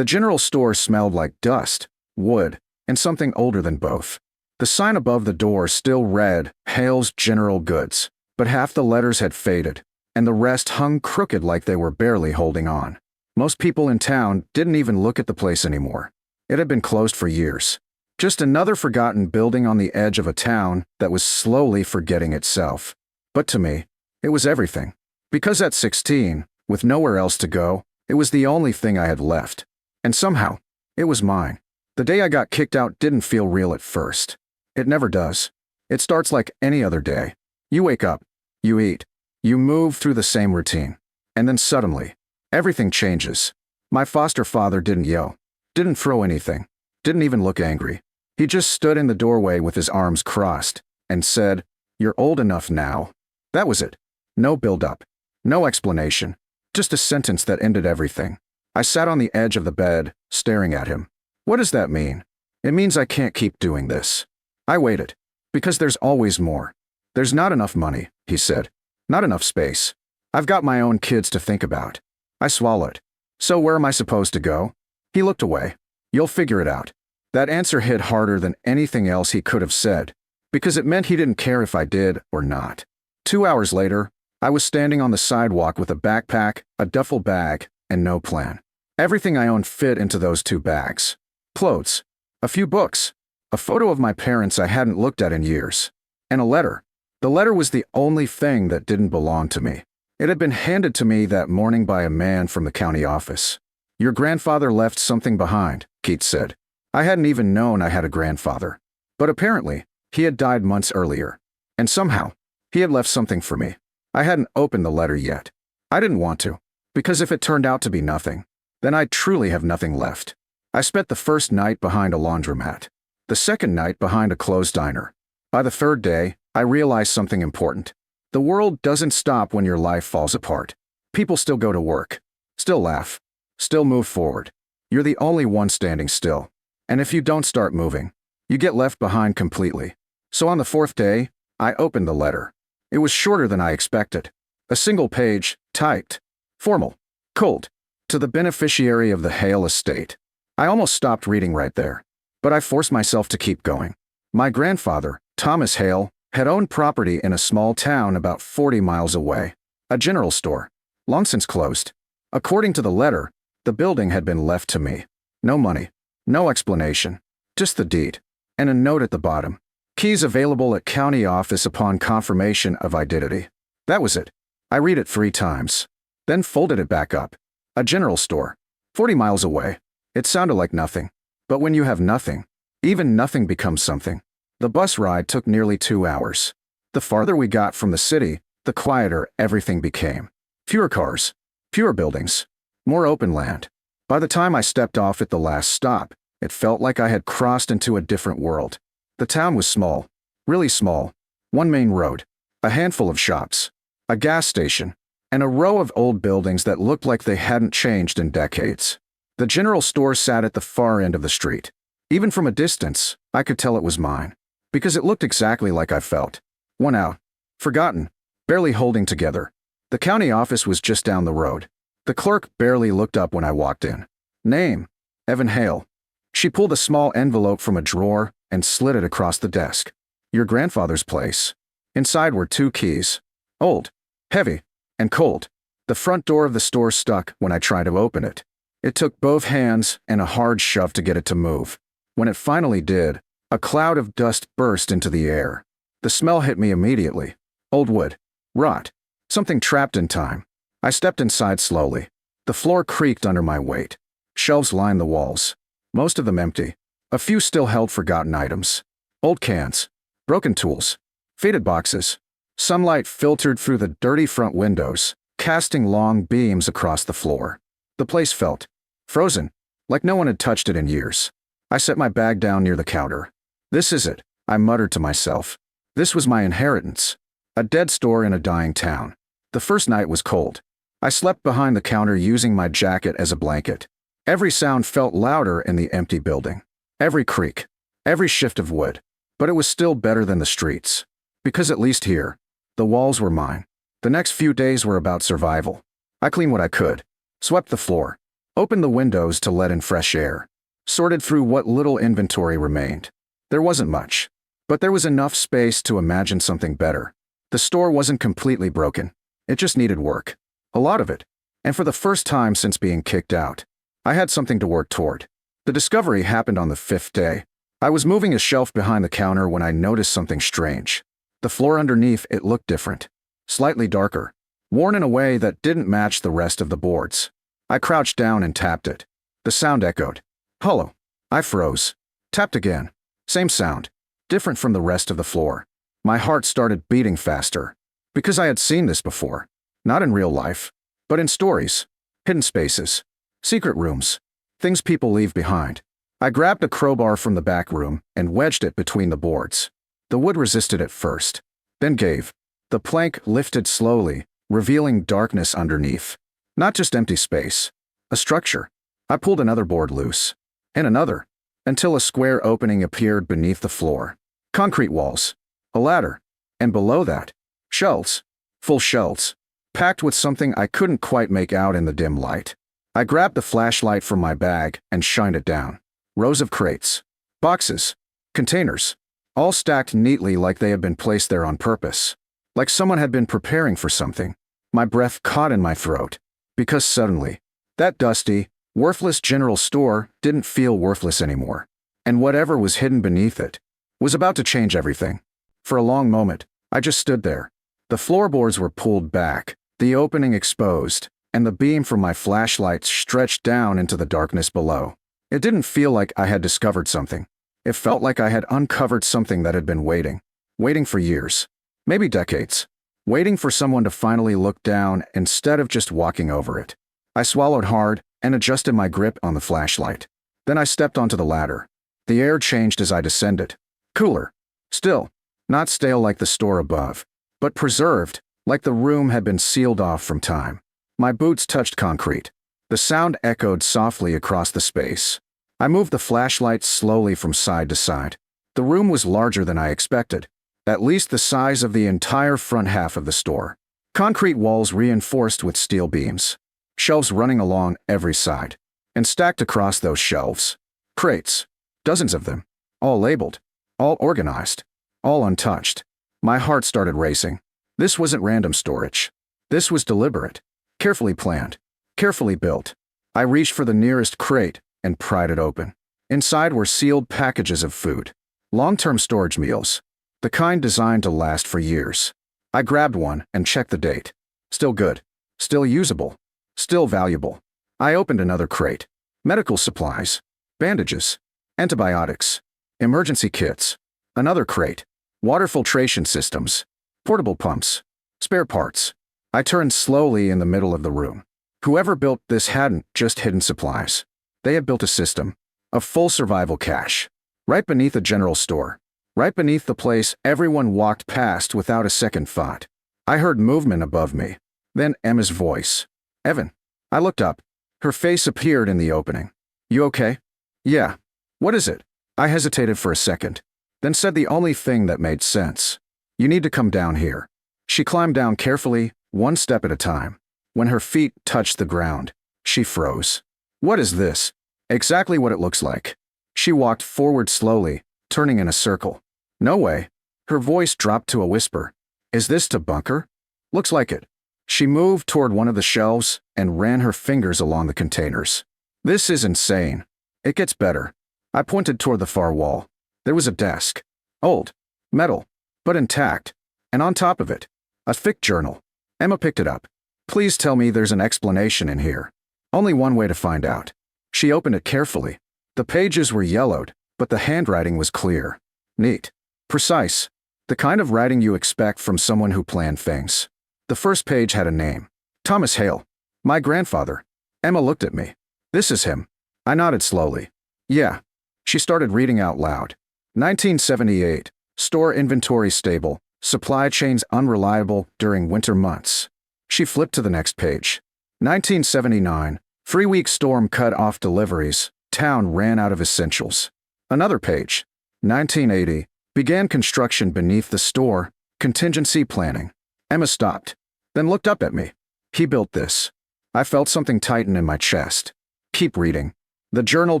The general store smelled like dust, wood, and something older than both. The sign above the door still read, Hale's General Goods, but half the letters had faded, and the rest hung crooked like they were barely holding on. Most people in town didn't even look at the place anymore. It had been closed for years. Just another forgotten building on the edge of a town that was slowly forgetting itself. But to me, it was everything. Because at 16, with nowhere else to go, it was the only thing I had left. And somehow, it was mine. The day I got kicked out didn't feel real at first. It never does. It starts like any other day. You wake up, you eat, you move through the same routine. And then suddenly, everything changes. My foster father didn't yell, didn't throw anything, didn't even look angry. He just stood in the doorway with his arms crossed and said, "You're old enough now." That was it. No build-up, no explanation, just a sentence that ended everything. I sat on the edge of the bed, staring at him. What does that mean? It means I can't keep doing this. I waited, because there's always more. There's not enough money, he said. Not enough space. I've got my own kids to think about. I swallowed. So where am I supposed to go? He looked away. You'll figure it out. That answer hit harder than anything else he could have said, because it meant he didn't care if I did or not. 2 hours later, I was standing on the sidewalk with a backpack, a duffel bag, and no plan. Everything I owned fit into those 2 bags. Clothes, a few books, a photo of my parents I hadn't looked at in years, and a letter. The letter was the only thing that didn't belong to me. It had been handed to me that morning by a man from the county office. "Your grandfather left something behind," Keith said. I hadn't even known I had a grandfather. But apparently, he had died months earlier. And somehow, he had left something for me. I hadn't opened the letter yet. I didn't want to, because if it turned out to be nothing, then I'd truly have nothing left. I spent the first night behind a laundromat, the second night behind a closed diner. By the third day, I realized something important. The world doesn't stop when your life falls apart. People still go to work, still laugh, still move forward. You're the only one standing still. And if you don't start moving, you get left behind completely. So on the 4th day, I opened the letter. It was shorter than I expected. A single page, typed, formal, cold, to the beneficiary of the Hale estate. I almost stopped reading right there, but I forced myself to keep going. My grandfather, Thomas Hale, had owned property in a small town about 40 miles away, a general store, long since closed. According to the letter, the building had been left to me. No money, no explanation, just the deed, and a note at the bottom. Keys available at county office upon confirmation of identity. That was it. I read it 3 times, then folded it back up. A general store, 40 miles away. It sounded like nothing. But when you have nothing, even nothing becomes something. The bus ride took nearly 2 hours. The farther we got from the city, the quieter everything became. Fewer cars, fewer buildings, more open land. By the time I stepped off at the last stop, it felt like I had crossed into a different world. The town was small, really small. One main road, a handful of shops, a gas station, and a row of old buildings that looked like they hadn't changed in decades. The general store sat at the far end of the street. Even from a distance, I could tell it was mine, because it looked exactly like I felt. Worn out, forgotten, barely holding together. The county office was just down the road. The clerk barely looked up when I walked in. Name, Evan Hale. She pulled a small envelope from a drawer and slid it across the desk. Your grandfather's place. Inside were 2 keys. Old, heavy, and cold. The front door of the store stuck when I tried to open it. It took both hands and a hard shove to get it to move. When it finally did, a cloud of dust burst into the air. The smell hit me immediately. Old wood. Rot. Something trapped in time. I stepped inside slowly. The floor creaked under my weight. Shelves lined the walls, most of them empty. A few still held forgotten items. Old cans, broken tools, faded boxes. Sunlight filtered through the dirty front windows, casting long beams across the floor. The place felt frozen, like no one had touched it in years. I set my bag down near the counter. This is it, I muttered to myself. This was my inheritance. A dead store in a dying town. The first night was cold. I slept behind the counter using my jacket as a blanket. Every sound felt louder in the empty building. Every creak, every shift of wood. But it was still better than the streets. Because at least here, the walls were mine. The next few days were about survival. I cleaned what I could, swept the floor, Opened the windows to let in fresh air. Sorted through what little inventory remained. There wasn't much, but there was enough space to imagine something better. The store wasn't completely broken. It just needed work. A lot of it. And for the first time since being kicked out, I had something to work toward. The discovery happened on the 5th day. I was moving a shelf behind the counter when I noticed something strange. The floor underneath it looked different. Slightly darker. Worn in a way that didn't match the rest of the boards. I crouched down and tapped it. The sound echoed. Hollow. I froze. Tapped again. Same sound. Different from the rest of the floor. My heart started beating faster. Because I had seen this before. Not in real life, but in stories. Hidden spaces. Secret rooms. Things people leave behind. I grabbed a crowbar from the back room and wedged it between the boards. The wood resisted at first, then gave. The plank lifted slowly, revealing darkness underneath. Not just empty space. A structure. I pulled another board loose. And another. Until a square opening appeared beneath the floor. Concrete walls. A ladder. And below that, shelves. Full shelves. Packed with something I couldn't quite make out in the dim light. I grabbed the flashlight from my bag and shined it down. Rows of crates. Boxes. Containers. All stacked neatly like they had been placed there on purpose. Like someone had been preparing for something. My breath caught in my throat. Because suddenly, that dusty, worthless general store didn't feel worthless anymore. And whatever was hidden beneath it was about to change everything. For a long moment, I just stood there. The floorboards were pulled back, the opening exposed, and the beam from my flashlight stretched down into the darkness below. It didn't feel like I had discovered something. It felt like I had uncovered something that had been waiting for years, maybe decades, waiting for someone to finally look down instead of just walking over it. I swallowed hard and adjusted my grip on the flashlight. Then I stepped onto the ladder. The air changed as I descended. Cooler. Still, not stale like the store above, but preserved, like the room had been sealed off from time. My boots touched concrete. The sound echoed softly across the space. I moved the flashlight slowly from side to side. The room was larger than I expected, at least the size of the entire front half of the store. Concrete walls reinforced with steel beams. Shelves running along every side. And stacked across those shelves. Crates. Dozens of them. All labeled. All organized. All untouched. My heart started racing. This wasn't random storage. This was deliberate. Carefully planned. Carefully built. I reached for the nearest crate and pried it open. Inside were sealed packages of food. Long-term storage meals. The kind designed to last for years. I grabbed one and checked the date. Still good. Still usable. Still valuable. I opened another crate. Medical supplies. Bandages. Antibiotics. Emergency kits. Another crate. Water filtration systems. Portable pumps. Spare parts. I turned slowly in the middle of the room. Whoever built this hadn't just hidden supplies. They had built a system. A full survival cache. Right beneath a general store. Right beneath the place everyone walked past without a second thought. I heard movement above me. Then Emma's voice. Evan. I looked up. Her face appeared in the opening. You okay? Yeah. What is it? I hesitated for a second. Then said the only thing that made sense. You need to come down here. She climbed down carefully, one step at a time. When her feet touched the ground, she froze. What is this? Exactly what it looks like. She walked forward slowly, turning in a circle. No way. Her voice dropped to a whisper. Is this to bunker? Looks like it. She moved toward one of the shelves and ran her fingers along the containers. This is insane. It gets better. I pointed toward the far wall. There was a desk. Old. Metal. But intact. And on top of it, a thick journal. Emma picked it up. Please tell me there's an explanation in here. Only one way to find out. She opened it carefully. The pages were yellowed, but the handwriting was clear. Neat. Precise. The kind of writing you expect from someone who planned things. The first page had a name. Thomas Hale. My grandfather. Emma looked at me. This is him. I nodded slowly. Yeah. She started reading out loud. 1978. Store inventory stable. Supply chains unreliable during winter months. She flipped to the next page. 1979. 3-week storm cut off deliveries. Town ran out of essentials. Another page. 1980. Began construction beneath the store. Contingency planning. Emma stopped. Then looked up at me. He built this. I felt something tighten in my chest. keep reading. The journal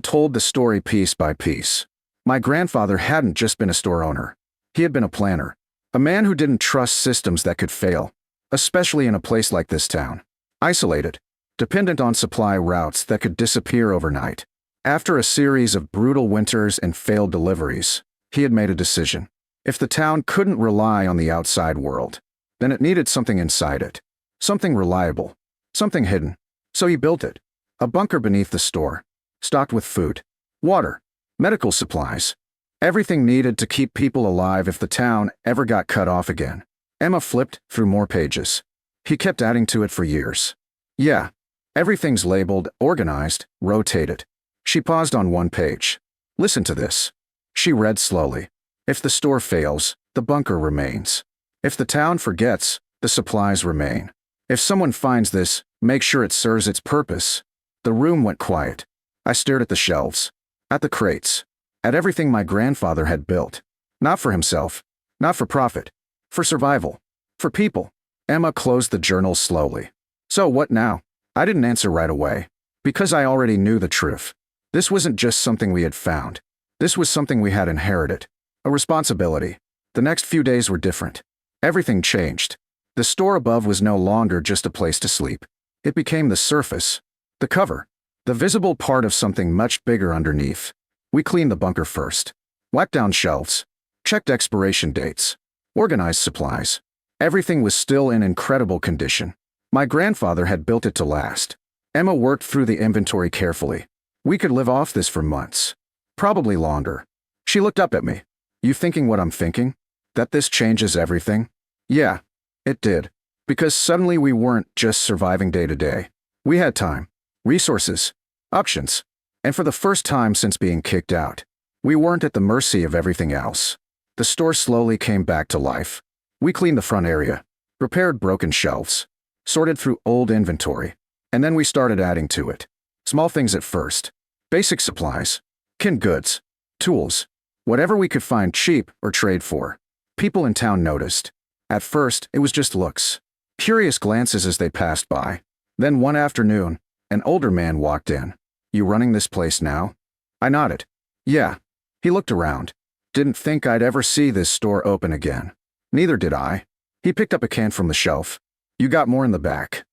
told the story piece by piece. My grandfather hadn't just been a store owner. He had been a planner. A man who didn't trust systems that could fail, especially in a place like this town. Isolated, dependent on supply routes that could disappear overnight. After a series of brutal winters and failed deliveries, he had made a decision. If the town couldn't rely on the outside world, then it needed something inside it. Something reliable. Something hidden. So he built it. A bunker beneath the store, stocked with food, water, medical supplies. Everything needed to keep people alive if the town ever got cut off again. Emma flipped through more pages. He kept adding to it for years. Yeah, everything's labeled, organized, rotated. She paused on one page. Listen to this. She read slowly. If the store fails, the bunker remains. If the town forgets, the supplies remain. If someone finds this, make sure it serves its purpose. The room went quiet. I stared at the shelves, at the crates, at everything my grandfather had built. Not for himself, not for profit, for survival, for people. Emma closed the journal slowly. So what now? I didn't answer right away, because I already knew the truth. This wasn't just something we had found. This was something we had inherited. A responsibility. The next few days were different. Everything changed. The store above was no longer just a place to sleep. It became the surface, the cover, the visible part of something much bigger underneath. We cleaned the bunker first, wiped down shelves, checked expiration dates, organized supplies. Everything was still in incredible condition. My grandfather had built it to last. Emma worked through the inventory carefully. We could live off this for months. Probably longer. She looked up at me. You thinking what I'm thinking? That this changes everything? Yeah, it did. Because suddenly we weren't just surviving day to day. We had time, resources, options. And for the first time since being kicked out, we weren't at the mercy of everything else. The store slowly came back to life. We cleaned the front area, repaired broken shelves, sorted through old inventory, and then we started adding to it. Small things at first. Basic supplies, canned goods, tools, whatever we could find cheap or trade for. People in town noticed. At first, it was just looks. Curious glances as they passed by. Then one afternoon, an older man walked in. You running this place now? I nodded. Yeah. He looked around. Didn't think I'd ever see this store open again. Neither did I. He picked up a can from the shelf. You got more in the back.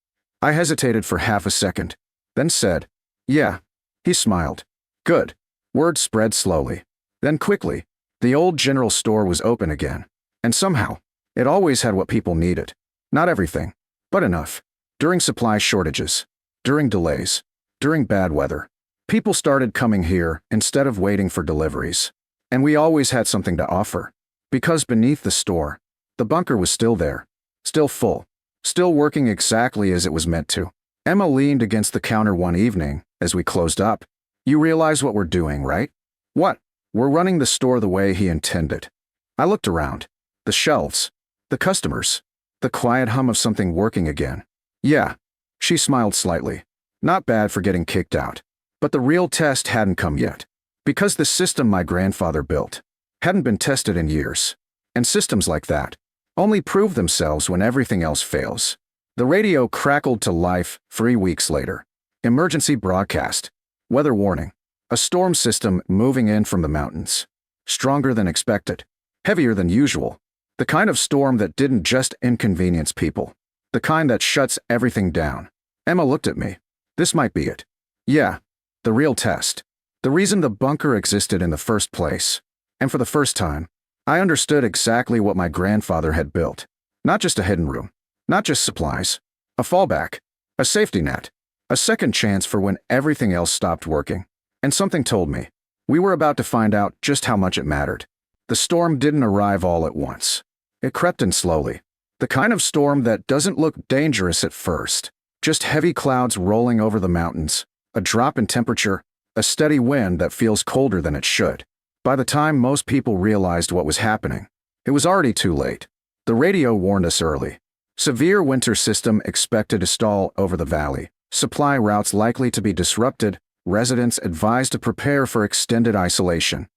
I hesitated for half a second, then said, yeah. He smiled. Good. Word spread slowly. Then quickly, the old general store was open again. And somehow, it always had what people needed. Not everything, but enough. During supply shortages, during delays, during bad weather, people started coming here instead of waiting for deliveries. And we always had something to offer. Because beneath the store, the bunker was still there, still full, still working exactly as it was meant to. Emma leaned against the counter one evening as we closed up. You realize what we're doing, right? What? We're running the store the way he intended. I looked around. The shelves, the customers, the quiet hum of something working again. Yeah. She smiled slightly. Not bad for getting kicked out. But the real test hadn't come yet. Because the system my grandfather built hadn't been tested in years. And systems like that only prove themselves when everything else fails. The radio crackled to life 3 weeks later. Emergency broadcast. Weather warning. A storm system moving in from the mountains. Stronger than expected. Heavier than usual. The kind of storm that didn't just inconvenience people. The kind that shuts everything down. Emma looked at me. This might be it. Yeah. The real test. The reason the bunker existed in the first place. And for the first time, I understood exactly what my grandfather had built. Not just a hidden room. Not just supplies. A fallback. A safety net. A second chance for when everything else stopped working. And something told me. We were about to find out just how much it mattered. The storm didn't arrive all at once. It crept in slowly. The kind of storm that doesn't look dangerous at first. Just heavy clouds rolling over the mountains. A drop in temperature. A steady wind that feels colder than it should. By the time most people realized what was happening, it was already too late. The radio warned us early. Severe winter system expected to stall over the valley. Supply routes likely to be disrupted. Residents advised to prepare for extended isolation.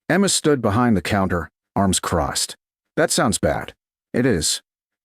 Emma stood behind the counter, arms crossed. That sounds bad. It is.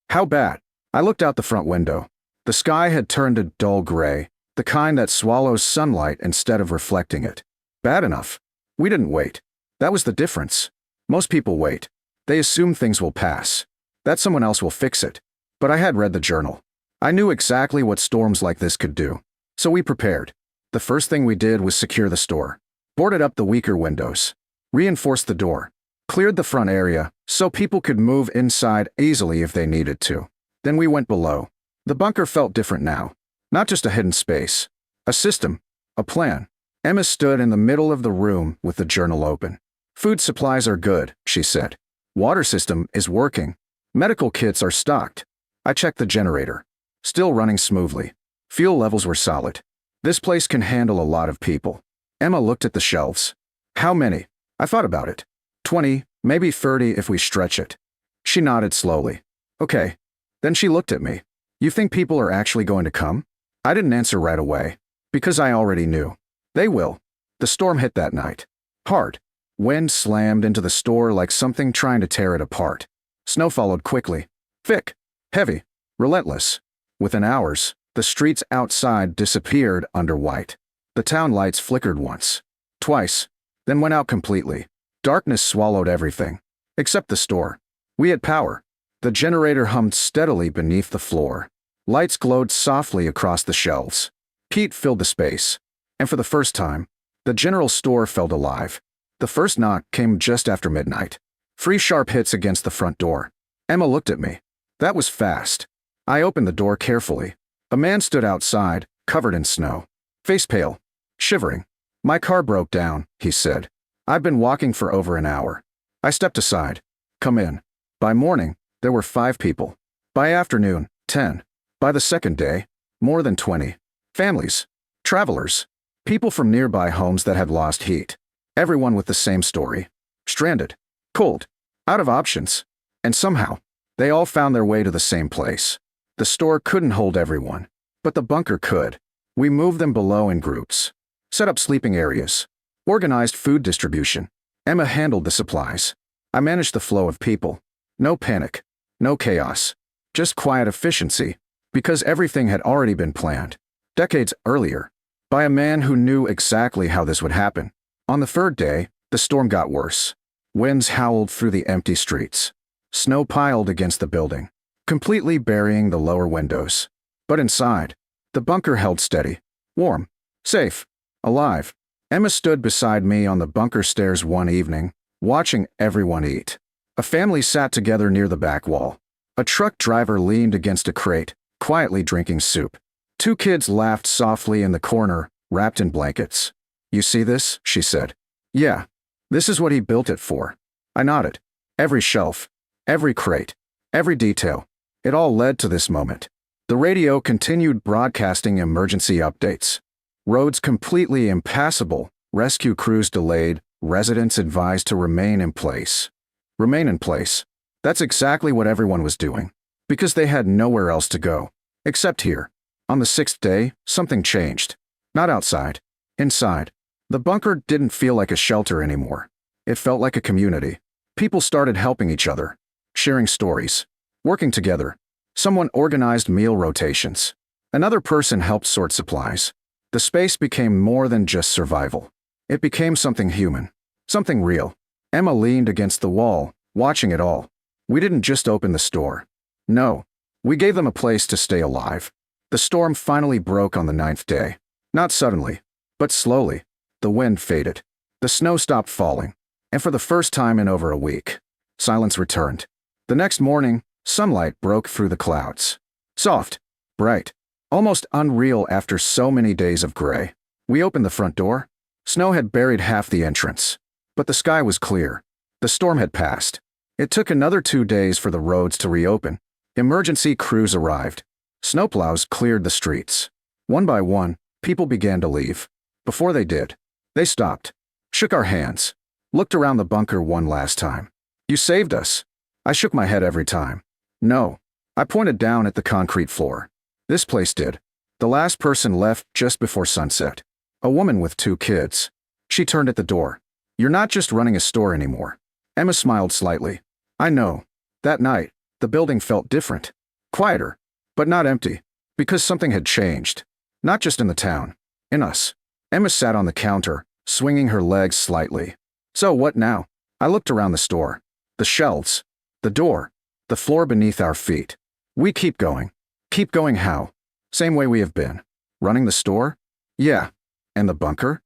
How bad? I looked out the front window. The sky had turned a dull gray, The kind that swallows sunlight instead of reflecting it. Bad enough. We didn't wait. That was the difference. Most people wait. They assume things will pass. That someone else will fix it. But I had read the journal. I knew exactly what storms like this could do. So we prepared. The first thing we did was secure the store. Boarded up the weaker windows. Reinforced the door. Cleared the front area so people could move inside easily if they needed to. Then we went below. The bunker felt different now. Not just a hidden space. A system. A plan. Emma stood in the middle of the room with the journal open. Food supplies are good, she said. Water system is working. Medical kits are stocked. I checked the generator. Still running smoothly. Fuel levels were solid. This place can handle a lot of people. Emma looked at the shelves. How many? I thought about it. 20, maybe 30 if we stretch it. She nodded slowly. Okay. Then she looked at me. You think people are actually going to come? I didn't answer right away. Because I already knew. They will. The storm hit that night. Hard. Wind slammed into the store like something trying to tear it apart. Snow followed quickly. Thick. Heavy. Relentless. Within hours, the streets outside disappeared under white. The town lights flickered once. Twice. Then went out completely. Darkness swallowed everything. Except the store. We had power. The generator hummed steadily beneath the floor. Lights glowed softly across the shelves. Heat filled the space. And for the first time, the general store felt alive. The first knock came just after midnight. 3 sharp hits against the front door. Emma looked at me. That was fast. I opened the door carefully. A man stood outside, covered in snow. Face pale. Shivering. My car broke down, he said. I've been walking for over an hour. I stepped aside. Come in. By morning, there were 5 people. By afternoon, 10. By the second day, more than 20. Families. Travelers. People from nearby homes that had lost heat. Everyone with the same story. Stranded. Cold. Out of options. And somehow, they all found their way to the same place. The store couldn't hold everyone. But the bunker could. We moved them below in groups. Set up sleeping areas. Organized food distribution. Emma handled the supplies. I managed the flow of people. No panic. No chaos. Just quiet efficiency. Because everything had already been planned. Decades earlier. By a man who knew exactly how this would happen. On the 3rd day, the storm got worse. Winds howled through the empty streets. Snow piled against the building, completely burying the lower windows. But inside, the bunker held steady. Warm. Safe. Alive. Emma stood beside me on the bunker stairs one evening, watching everyone eat. A family sat together near the back wall. A truck driver leaned against a crate, quietly drinking soup. 2 kids laughed softly in the corner, wrapped in blankets. You see this? She said. Yeah. This is what he built it for. I nodded. Every shelf. Every crate. Every detail. It all led to this moment. The radio continued broadcasting emergency updates. Roads completely impassable, rescue crews delayed, residents advised to remain in place. Remain in place. That's exactly what everyone was doing. Because they had nowhere else to go. Except here. On the 6th day, something changed. Not outside. Inside. The bunker didn't feel like a shelter anymore. It felt like a community. People started helping each other. Sharing stories. Working together. Someone organized meal rotations. Another person helped sort supplies. The space became more than just survival. It became something human. Something real. Emma leaned against the wall, watching it all. We didn't just open the store. No. We gave them a place to stay alive. The storm finally broke on the 9th day. Not suddenly, but slowly. The wind faded. The snow stopped falling. And for the first time in over a week, silence returned. The next morning, sunlight broke through the clouds. Soft. Bright. Almost unreal after so many days of gray. We opened the front door. Snow had buried half the entrance. But the sky was clear. The storm had passed. It took another 2 days for the roads to reopen. Emergency crews arrived. Snowplows cleared the streets. One by one, people began to leave. Before they did, they stopped, shook our hands, looked around the bunker one last time. You saved us. I shook my head every time. No. I pointed down at the concrete floor. This place did. The last person left just before sunset. A woman with 2 kids. She turned at the door. You're not just running a store anymore. Emma smiled slightly. I know. That night, the building felt different. Quieter. But not empty. Because something had changed. Not just in the town. In us. Emma sat on the counter, swinging her legs slightly. So what now? I looked around the store. The shelves. The door. The floor beneath our feet. We keep going. Keep going how? Same way we have been. Running the store? Yeah. And the bunker?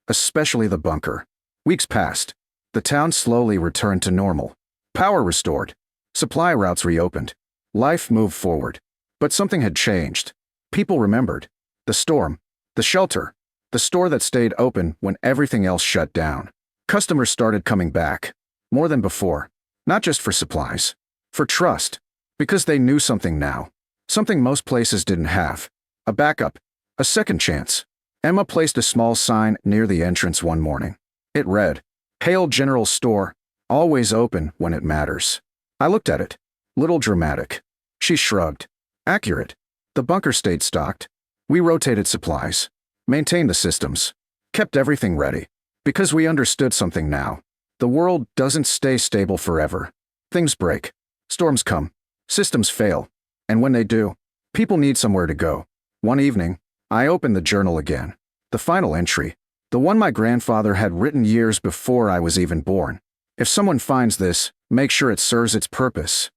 Especially the bunker. Weeks passed. The town slowly returned to normal. Power restored. Supply routes reopened. Life moved forward. But something had changed. People remembered. The storm. The shelter. The store that stayed open when everything else shut down. Customers started coming back. More than before. Not just for supplies. For trust. Because they knew something now. Something most places didn't have. A backup. A second chance. Emma placed a small sign near the entrance one morning. It read, "Hail General Store, always open when it matters." I looked at it. Little dramatic. She shrugged. Accurate. The bunker stayed stocked. We rotated supplies. Maintained the systems. Kept everything ready. Because we understood something now. The world doesn't stay stable forever. Things break. Storms come. Systems fail. And when they do, people need somewhere to go. One evening, I opened the journal again. The final entry. The one my grandfather had written years before I was even born. If someone finds this, make sure it serves its purpose.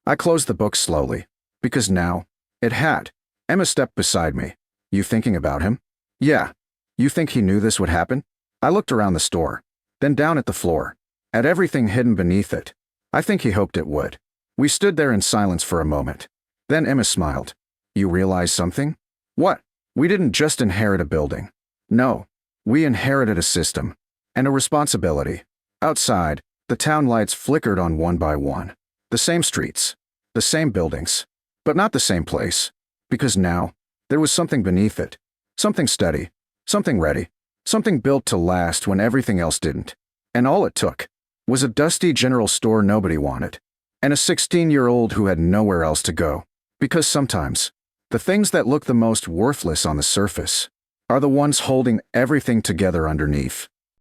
I closed the book slowly. Because now, it had. Emma stepped beside me. You thinking about him? Yeah. You think he knew this would happen? I looked around the store. Then down at the floor. At everything hidden beneath it. I think he hoped it would. We stood there in silence for a moment. Then Emma smiled. You realize something? What? We didn't just inherit a building. No. We inherited a system. And a responsibility. Outside, the town lights flickered on one by one. The same streets. The same buildings. But not the same place. Because now, there was something beneath it. Something steady. Something ready. Something built to last when everything else didn't. And all it took was a dusty general store nobody wanted. And a 16-year-old who had nowhere else to go. Because sometimes, the things that look the most worthless on the surface are the ones holding everything together underneath.